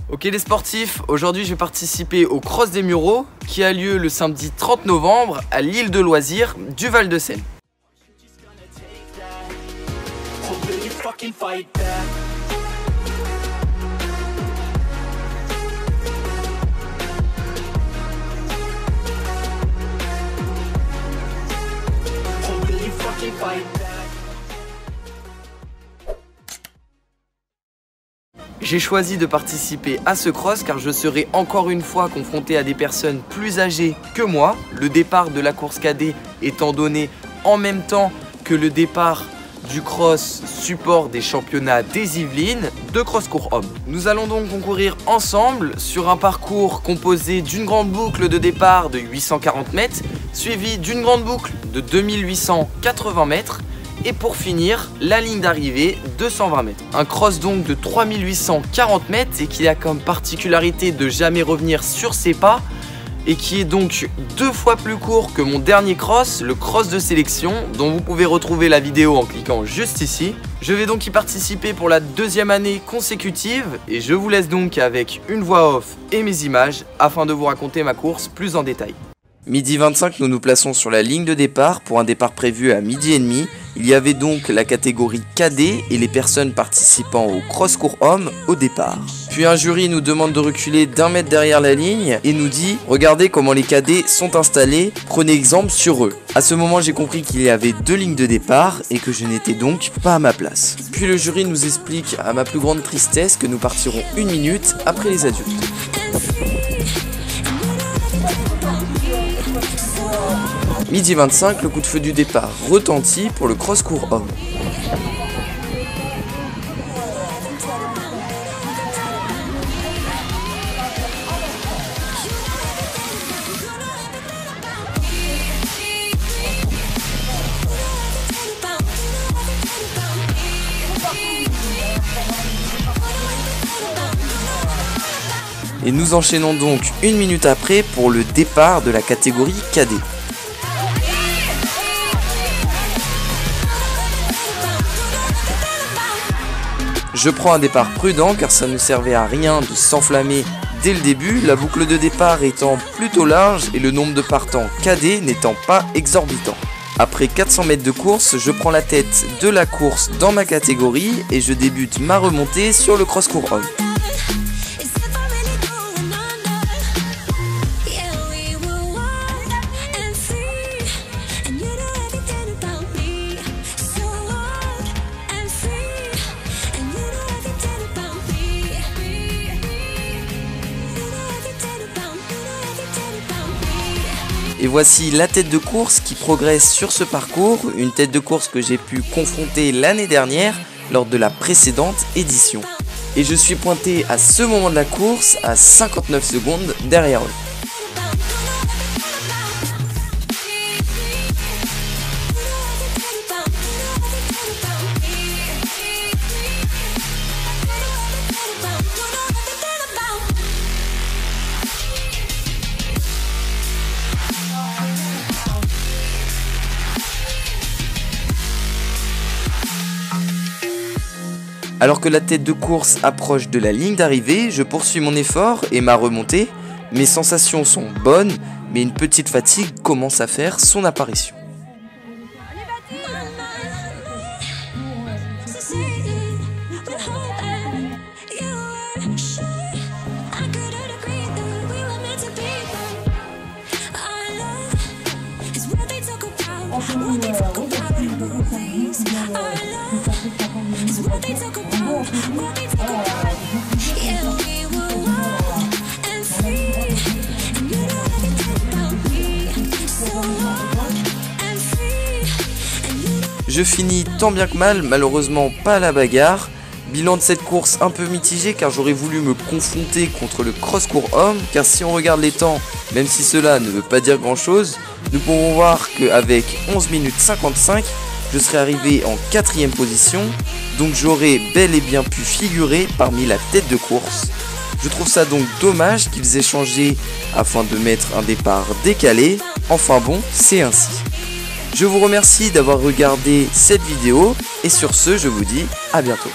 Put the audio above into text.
Ok les sportifs, aujourd'hui je vais participer au Cross des Mureaux qui a lieu le samedi 30 novembre à l'île de loisirs du Val-de-Seine. J'ai choisi de participer à ce cross car je serai encore une fois confronté à des personnes plus âgées que moi. Le départ de la course cadet étant donné en même temps que le départ du cross support des championnats des Yvelines de cross court homme. Nous allons donc concourir ensemble sur un parcours composé d'une grande boucle de départ de 840 mètres suivie d'une grande boucle de 2880 mètres. Et pour finir, la ligne d'arrivée de 120 mètres. Un cross donc de 3840 mètres et qui a comme particularité de jamais revenir sur ses pas et qui est donc 2 fois plus court que mon dernier cross, le cross de sélection, dont vous pouvez retrouver la vidéo en cliquant juste ici. Je vais donc y participer pour la 2e année consécutive et je vous laisse donc avec une voix off et mes images afin de vous raconter ma course plus en détail. Midi 25, nous nous plaçons sur la ligne de départ pour un départ prévu à midi et demi. Il y avait donc la catégorie cadet et les personnes participant au cross court homme au départ. Puis un jury nous demande de reculer d'1 mètre derrière la ligne et nous dit « Regardez comment les cadets sont installés, prenez exemple sur eux ». À ce moment, j'ai compris qu'il y avait 2 lignes de départ et que je n'étais donc pas à ma place. Puis le jury nous explique à ma plus grande tristesse que nous partirons 1 minute après les adultes. Midi 25, le coup de feu du départ retentit pour le cross court homme. Et nous enchaînons donc 1 minute après pour le départ de la catégorie cadet. Je prends un départ prudent car ça ne servait à rien de s'enflammer dès le début, la boucle de départ étant plutôt large et le nombre de partants cadets n'étant pas exorbitant. Après 400 mètres de course, je prends la tête de la course dans ma catégorie et je débute ma remontée sur le cross court homme. Et voici la tête de course qui progresse sur ce parcours, une tête de course que j'ai pu confronter l'année dernière lors de la précédente édition. Et je suis pointé à ce moment de la course à 59 secondes derrière eux. Alors que la tête de course approche de la ligne d'arrivée, je poursuis mon effort et ma remontée. Mes sensations sont bonnes, mais une petite fatigue commence à faire son apparition. Je finis tant bien que mal, malheureusement pas à la bagarre. Bilan de cette course un peu mitigé car j'aurais voulu me confronter contre le cross court homme, car si on regarde les temps, même si cela ne veut pas dire grand chose, nous pouvons voir qu'avec 11 minutes 55, je serais arrivé en 4e position, donc j'aurais bel et bien pu figurer parmi la tête de course. Je trouve ça donc dommage qu'ils aient changé afin de mettre un départ décalé, enfin bon, c'est ainsi. Je vous remercie d'avoir regardé cette vidéo et sur ce, je vous dis à bientôt.